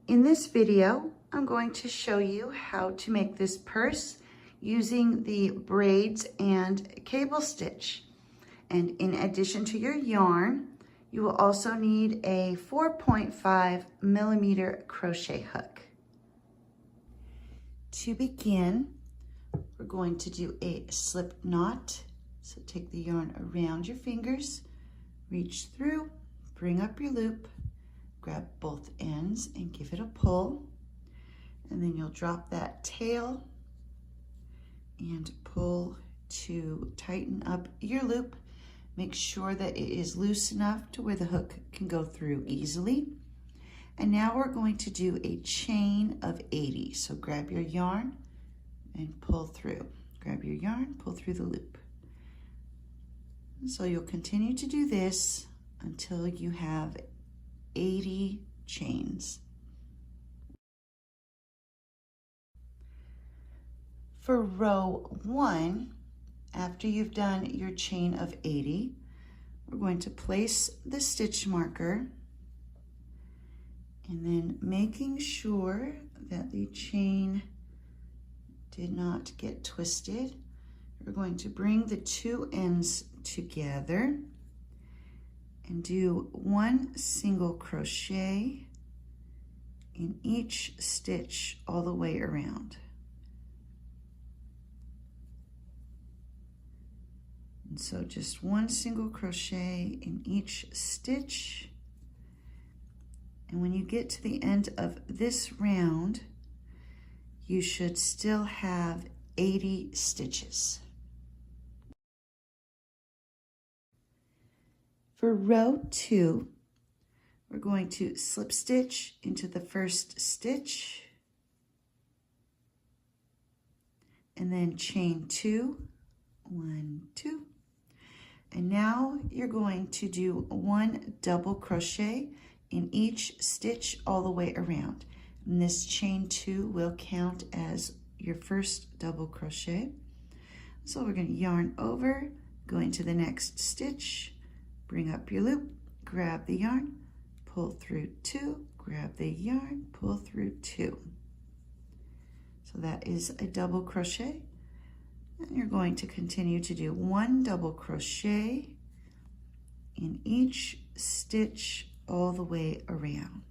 In this video, I'm going to show you how to make this purse using the braids and cable stitch. And in addition to your yarn, you will also need a 4.5mm crochet hook. To begin, we're going to do a slip knot. So take the yarn around your fingers, reach through, bring up your loop, grab both ends and give it a pull. And then you'll drop that tail and pull to tighten up your loop. Make sure that it is loose enough to where the hook can go through easily. And now we're going to do a chain of 80. So grab your yarn and pull through. Grab your yarn, pull through the loop. So you'll continue to do this until you have 80 chains. For row 1, after you've done your chain of 80, we're going to place the stitch marker and then making sure that the chain did not get twisted, we're going to bring the two ends together and do one single crochet in each stitch all the way around. And so just one single crochet in each stitch. And when you get to the end of this round, you should still have 80 stitches. For row 2, we're going to slip stitch into the first stitch and then chain 2, 1, 2. And now you're going to do one double crochet in each stitch all the way around. And this chain 2 will count as your first double crochet. So we're going to yarn over, go into the next stitch, bring up your loop, grab the yarn, pull through 2, grab the yarn, pull through 2. So that is a double crochet. And you're going to continue to do one double crochet in each stitch all the way around.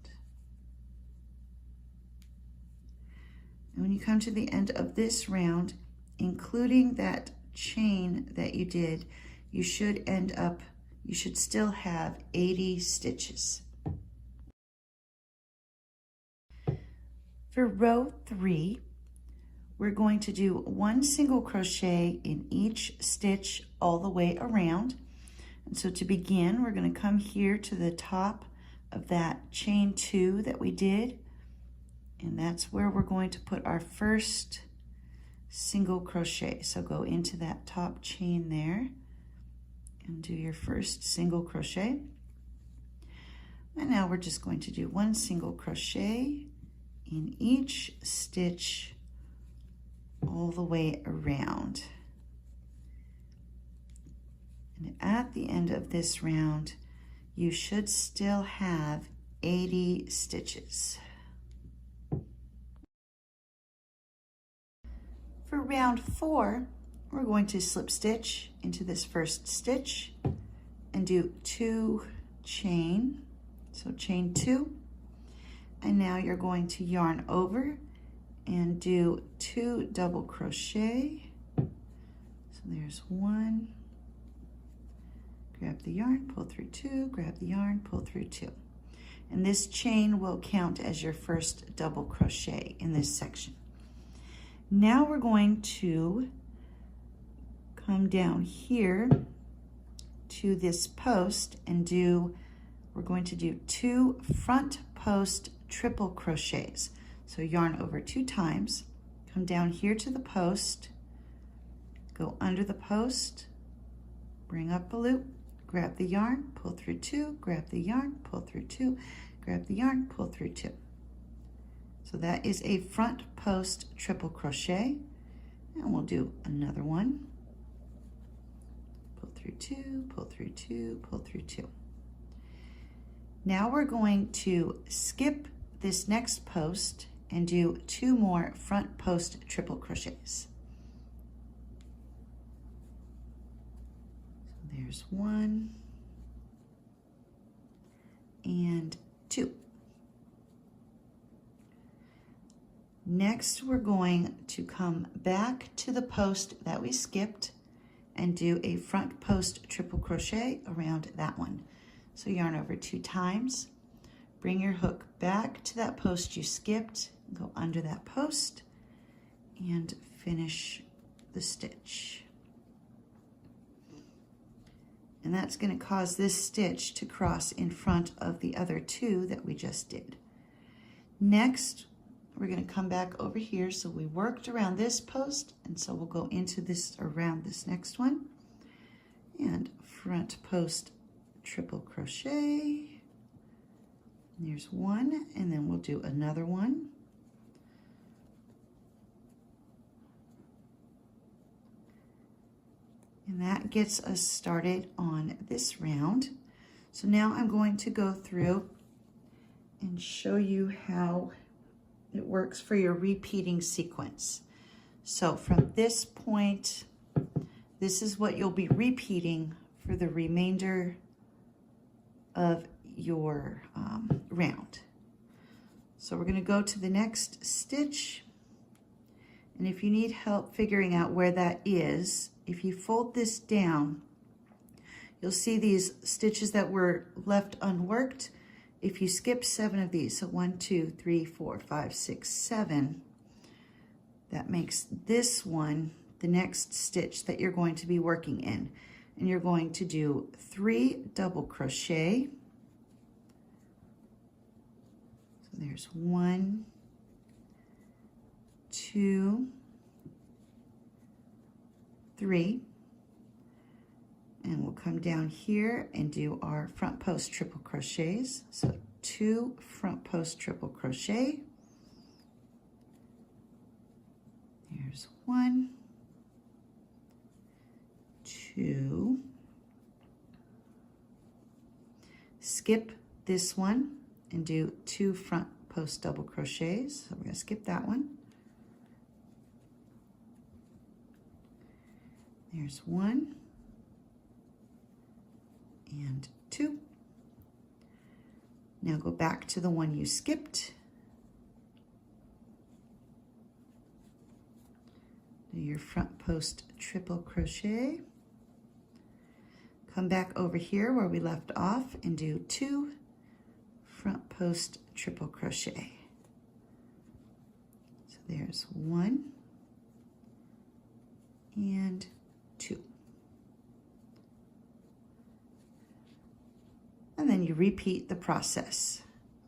And when you come to the end of this round, including that chain that you did, you should still have 80 stitches. For row 3, we're going to do one single crochet in each stitch all the way around. And so to begin, we're going to come here to the top of that chain 2 that we did. And that's where we're going to put our first single crochet. So go into that top chain there and do your first single crochet. And now we're just going to do one single crochet in each stitch all the way around. And at the end of this round, you should still have 80 stitches. For round 4, we're going to slip stitch into this first stitch and do 2 chain, so chain 2. And now you're going to yarn over and do 2 double crochet. So there's 1, grab the yarn, pull through 2, grab the yarn, pull through 2. And this chain will count as your first double crochet in this section. Now we're going to come down here to this post and we're going to do 2 front post triple crochets. So yarn over 2 times, come down here to the post, go under the post, bring up a loop, grab the yarn, pull through 2, grab the yarn, pull through 2, grab the yarn, pull through 2. So that is a front post triple crochet, and we'll do another one. Pull through 2, pull through 2, pull through 2. Now we're going to skip this next post and do 2 more front post triple crochets. So there's 1 and 2. Next, we're going to come back to the post that we skipped and do a front post triple crochet around that one. So yarn over 2 times, bring your hook back to that post you skipped, go under that post, and finish the stitch. And that's going to cause this stitch to cross in front of the other 2 that we just did. Next, we're going to come back over here. So we worked around this post, and so we'll go into this, around this next one, and front post triple crochet. There's 1, and then we'll do another one. And that gets us started on this round. So now I'm going to go through and show you how it works for your repeating sequence. So from this point, this is what you'll be repeating for the remainder of your round. So we're going to go to the next stitch, and if you need help figuring out where that is, if you fold this down, you'll see these stitches that were left unworked. If you skip 7 of these, so 1, 2, 3, 4, 5, 6, 7, that makes this one the next stitch that you're going to be working in. And you're going to do 3 double crochet. So there's 1, 2, 3. And we'll come down here and do our front post triple crochets. So 2 front post triple crochet. Here's 1, 2. Skip this one and do 2 front post double crochets. So we're going to skip that one. There's 1 and 2. Now go back to the one you skipped. Do your front post triple crochet. Come back over here where we left off and do 2 front post triple crochet. So there's 1 and 2. And then you repeat the process.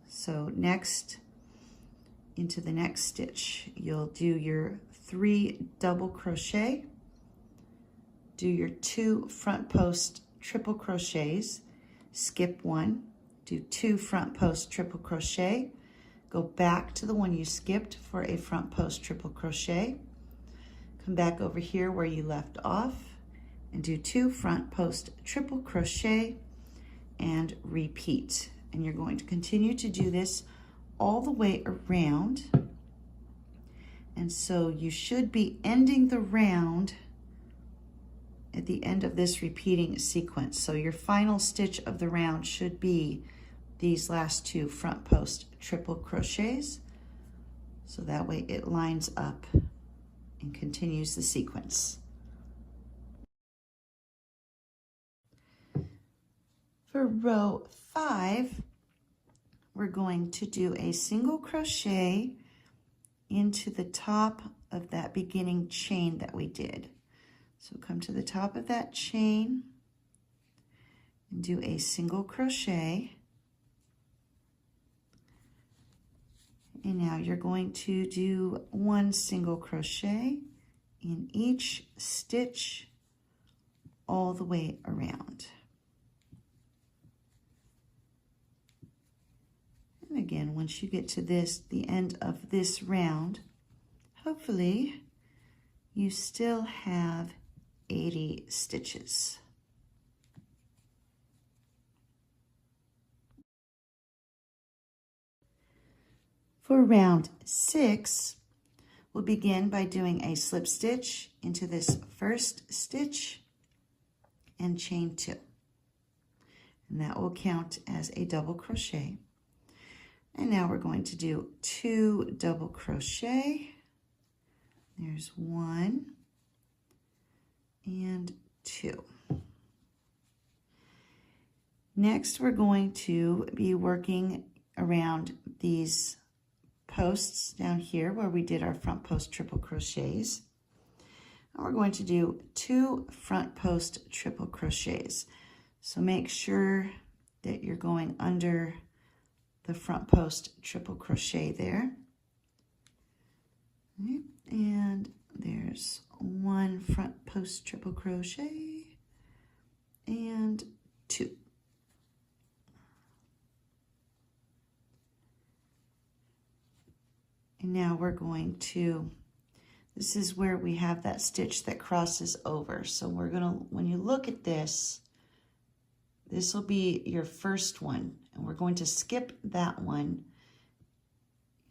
So next, into the next stitch, you'll do your 3 double crochet, do your 2 front post triple crochets, skip 1, do 2 front post triple crochet, go back to the one you skipped for a front post triple crochet, come back over here where you left off and do 2 front post triple crochet, and repeat. And you're going to continue to do this all the way around. And so you should be ending the round at the end of this repeating sequence. So your final stitch of the round should be these last 2 front post triple crochets. So that way it lines up and continues the sequence. For row 5, we're going to do a single crochet into the top of that beginning chain that we did. So come to the top of that chain and do a single crochet. And now you're going to do 1 single crochet in each stitch all the way around. And again, once you get to the end of this round, hopefully you still have 80 stitches. For round 6, we'll begin by doing a slip stitch into this first stitch and chain 2. And that will count as a double crochet. And now we're going to do 2 double crochet. There's 1 and 2. Next, we're going to be working around these posts down here where we did our front post triple crochets. And we're going to do 2 front post triple crochets. So make sure that you're going under the front post triple crochet there. Okay. And there's 1 front post triple crochet and 2. And now we're going to, this is where we have that stitch that crosses over. So we're gonna, when you look at this, this will be your first one. And we're going to skip that one.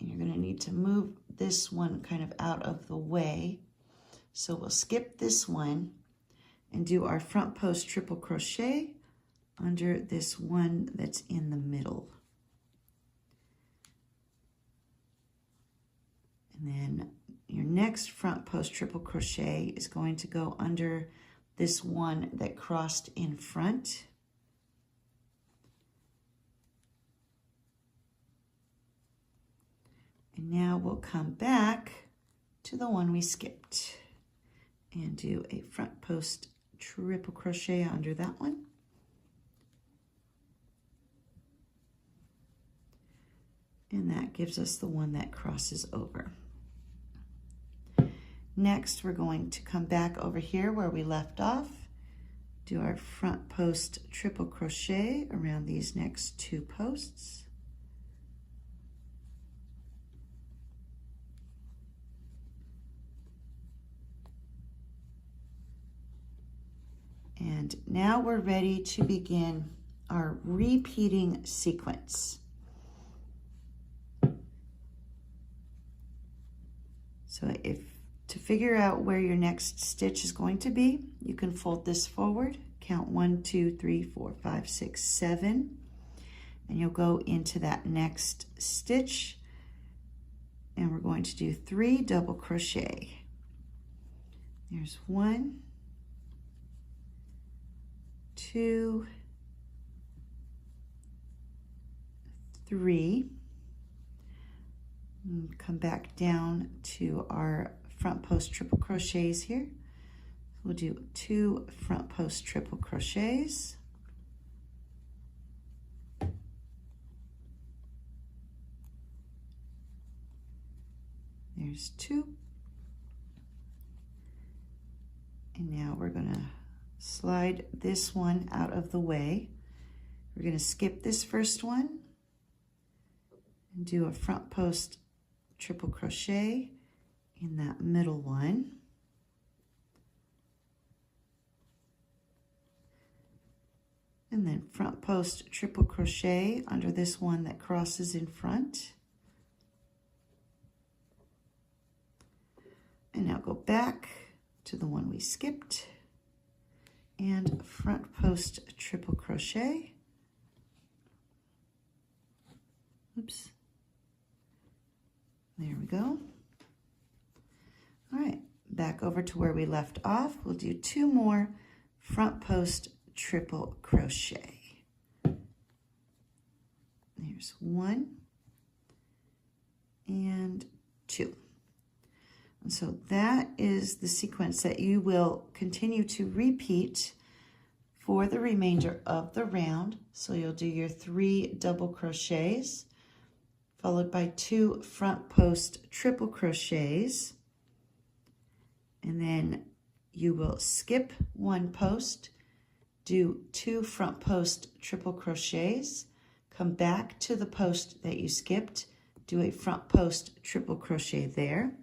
And you're gonna need to move this one kind of out of the way. So we'll skip this one and do our front post triple crochet under this one that's in the middle. And then your next front post triple crochet is going to go under this one that crossed in front. And now we'll come back to the one we skipped and do a front post triple crochet under that one. And that gives us the one that crosses over. Next, we're going to come back over here where we left off, do our front post triple crochet around these next 2 posts. And now we're ready to begin our repeating sequence. So to figure out where your next stitch is going to be, you can fold this forward, count 1, 2, 3, 4, 5, 6, 7, and you'll go into that next stitch, and we're going to do 3 double crochet. There's 1, 2, 3. And come back down to our front post triple crochets here. We'll do 2 front post triple crochets. There's 2. And now we're going to slide this one out of the way. We're going to skip this first one and do a front post triple crochet in that middle one. And then front post triple crochet under this one that crosses in front. And now go back to the one we skipped and front post triple crochet. Oops. There we go. All right, back over to where we left off. We'll do 2 more front post triple crochet. There's 1 and 2. And so that is the sequence that you will continue to repeat for the remainder of the round. So you'll do your 3 double crochets, followed by 2 front post triple crochets, and then you will skip 1 post, do 2 front post triple crochets, come back to the post that you skipped, do a front post triple crochet there,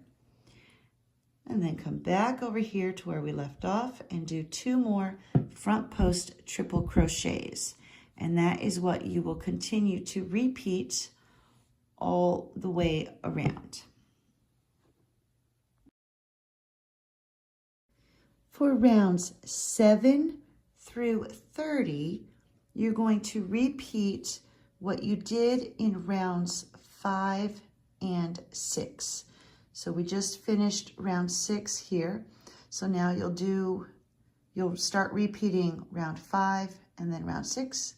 and then come back over here to where we left off and do 2 more front post triple crochets. And that is what you will continue to repeat all the way around. For rounds 7 through 30, you're going to repeat what you did in rounds 5 and 6. So we just finished round 6 here. So now you'll start repeating round 5 and then round 6,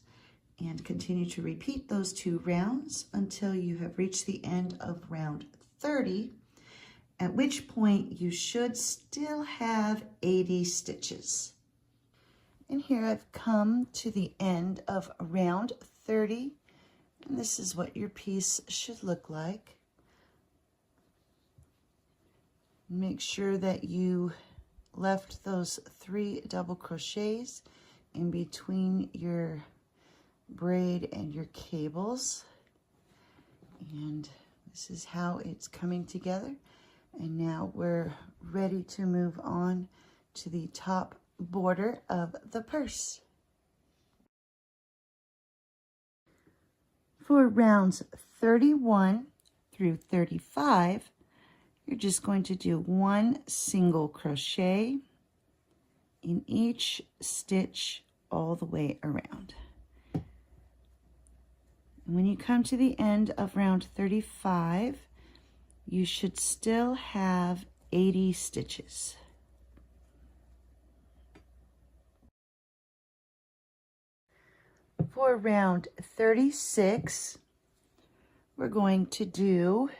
and continue to repeat those 2 rounds until you have reached the end of round 30, at which point you should still have 80 stitches. And here I've come to the end of round 30, and this is what your piece should look like. Make sure that you left those 3 double crochets in between your braid and your cables, and this is how it's coming together. And now we're ready to move on to the top border of the purse. For rounds 31 through 35, you're just going to do 1 single crochet in each stitch all the way around. And when you come to the end of round 35, you should still have 80 stitches. For round 36, we're going to do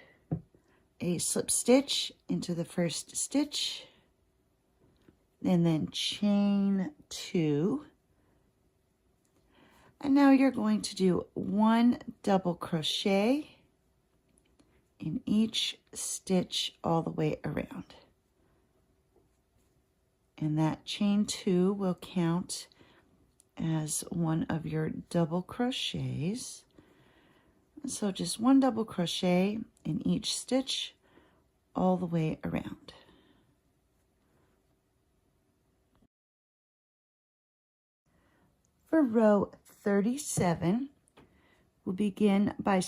a slip stitch into the first stitch, and then chain 2. And now you're going to do 1 double crochet in each stitch all the way around. And that chain 2 will count as one of your double crochets. So just 1 double crochet in each stitch all the way around. For row 37, we'll begin by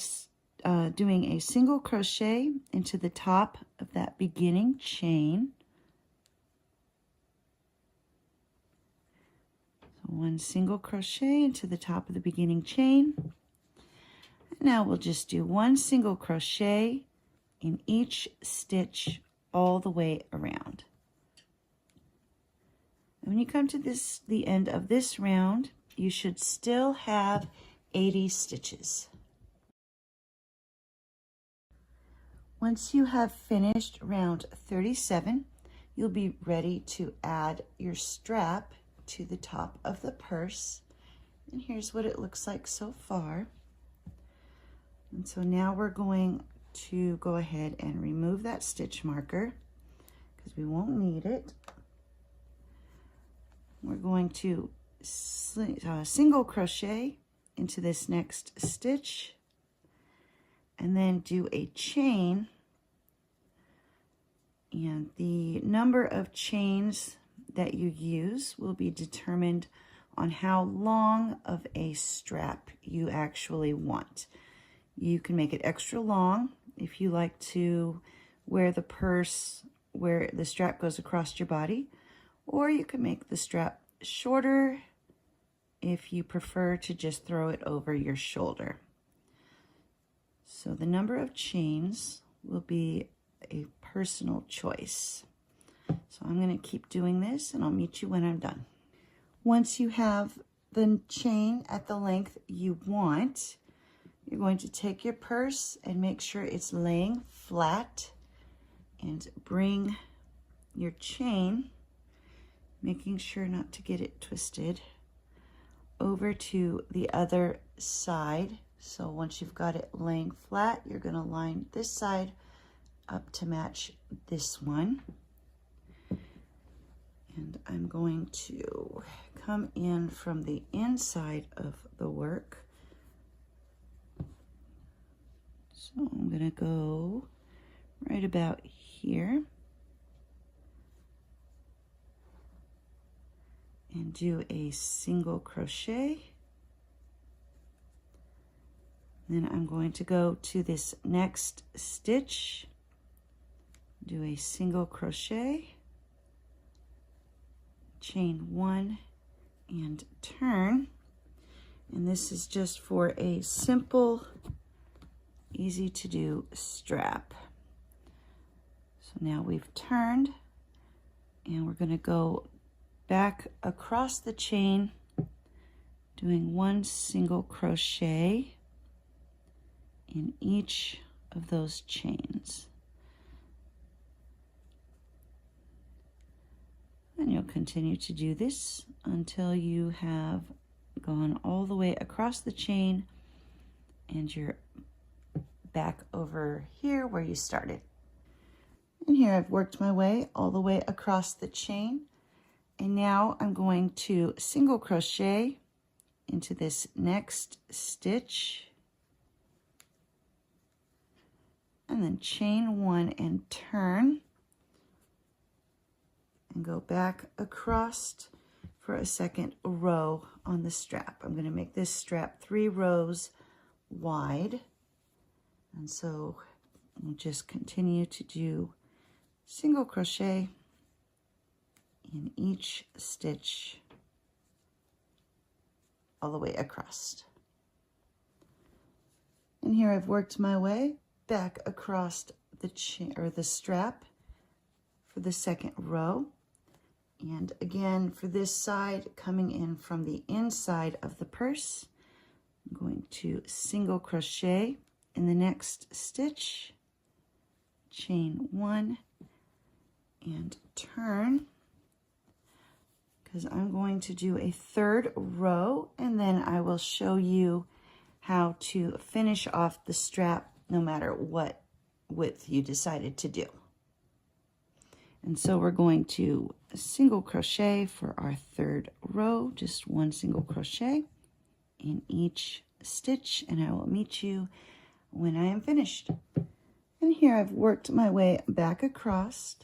doing a single crochet into the top of that beginning chain. So 1 single crochet into the top of the beginning chain. And now we'll just do 1 single crochet in each stitch all the way around. And when you come to the end of this round, you should still have 80 stitches. Once you have finished round 37, you'll be ready to add your strap to the top of the purse. And here's what it looks like so far. And so now we're going to go ahead and remove that stitch marker because we won't need it. We're going to single crochet into this next stitch and then do a chain, and the number of chains that you use will be determined on how long of a strap you actually want. You can make it extra long if you like to wear the purse where the strap goes across your body, or you can make the strap shorter if you prefer to just throw it over your shoulder. So the number of chains will be a personal choice. So I'm going to keep doing this and I'll meet you when I'm done. Once you have the chain at the length you want, you're going to take your purse and make sure it's laying flat and bring your chain, making sure not to get it twisted, over to the other side. So once you've got it laying flat, you're going to line this side up to match this one. And I'm going to come in from the inside of the work. So I'm going to go right about here and do a single crochet Then I'm going to go to this next stitch, do a single crochet, chain 1 and turn. And this is just for a simple, easy to do strap. So now we've turned and we're going to go back across the chain, doing 1 single crochet in each of those chains. And you'll continue to do this until you have gone all the way across the chain and you're back over here where you started. And here I've worked my way all the way across the chain. And now I'm going to single crochet into this next stitch, and then chain 1 and turn, and go back across for a second row on the strap. I'm going to make this strap 3 rows wide, and so we'll just continue to do single crochet in each stitch all the way across. And here I've worked my way back across the chain or the strap for the second row. And again, for this side, coming in from the inside of the purse, I'm going to single crochet in the next stitch, chain 1 and turn, because I'm going to do a 3rd row, and then I will show you how to finish off the strap no matter what width you decided to do. And so we're going to single crochet for our 3rd row, just 1 single crochet in each stitch, and I will meet you when I am finished. And here I've worked my way back across.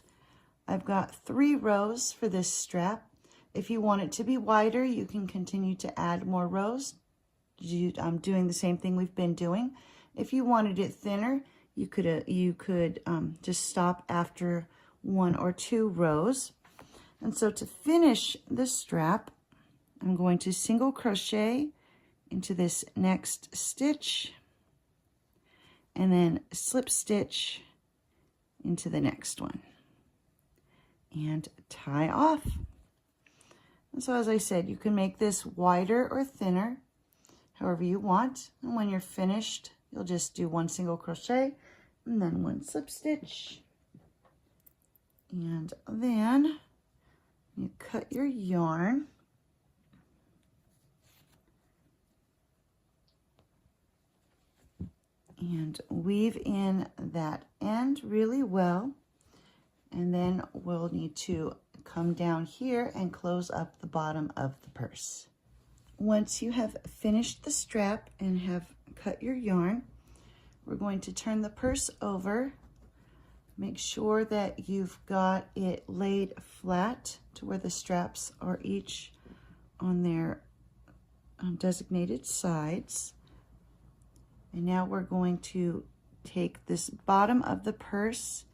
I've got 3 rows for this strap. If you want it to be wider, you can continue to add more rows. I'm doing the same thing we've been doing. If you wanted it thinner, you could just stop after 1 or 2 rows. And so to finish the strap, I'm going to single crochet into this next stitch and then slip stitch into the next one and tie off. And so as I said, you can make this wider or thinner, however you want. And when you're finished, you'll just do 1 single crochet and then 1 slip stitch. And then you cut your yarn. And weave in that end really well. And then we'll need to come down here and close up the bottom of the purse. Once you have finished the strap and have cut your yarn, we're going to turn the purse over. Make sure that you've got it laid flat to where the straps are each on their designated sides. And now we're going to take this bottom of the purse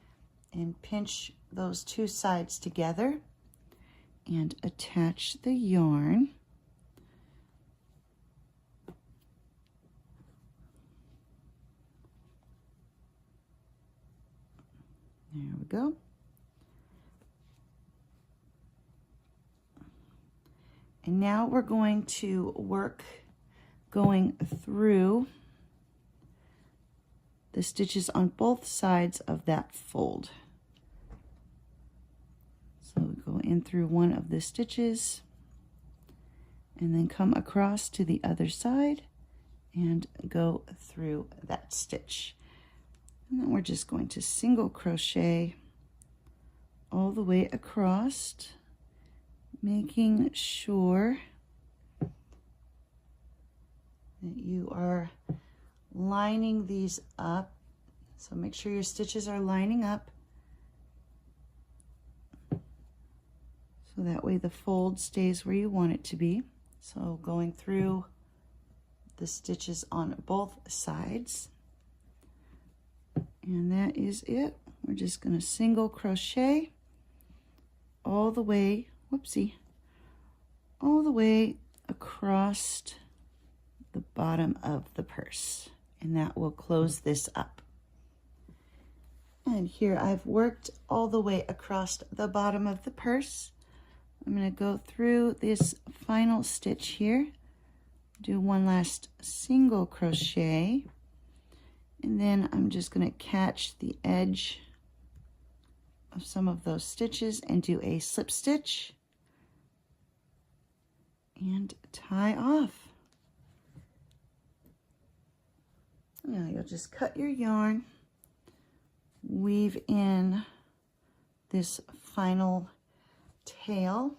and pinch those 2 sides together and attach the yarn. There we go. And now we're going to work going through the stitches on both sides of that fold. So we go in through one of the stitches and then come across to the other side and go through that stitch. And then we're just going to single crochet all the way across, making sure that you are lining these up. So make sure your stitches are lining up, so that way the fold stays where you want it to be. So going through the stitches on both sides. And that is it. We're just going to single crochet all the way, whoopsie, all the way across the bottom of the purse. And that will close this up. And here I've worked all the way across the bottom of the purse. I'm going to go through this final stitch here, do one last single crochet, and then I'm just going to catch the edge of some of those stitches and do a slip stitch and tie off. Now you'll just cut your yarn, weave in this final tail,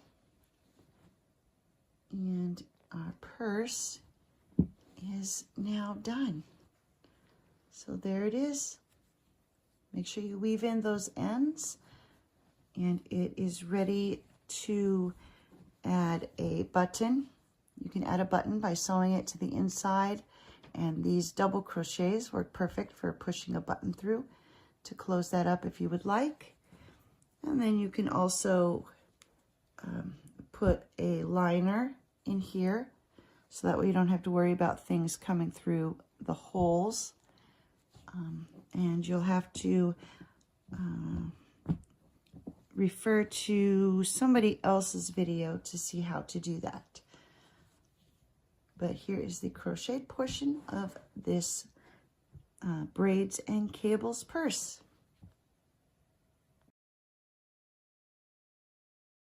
and our purse is now done. So there it is. Make sure you weave in those ends, and it is ready to add a button. You can add a button by sewing it to the inside, and these double crochets work perfect for pushing a button through to close that up if you would like. And then you can also put a liner in here, so that way you don't have to worry about things coming through the holes. And you'll have to refer to somebody else's video to see how to do that. But here is the crochet portion of this Braids and Cables purse.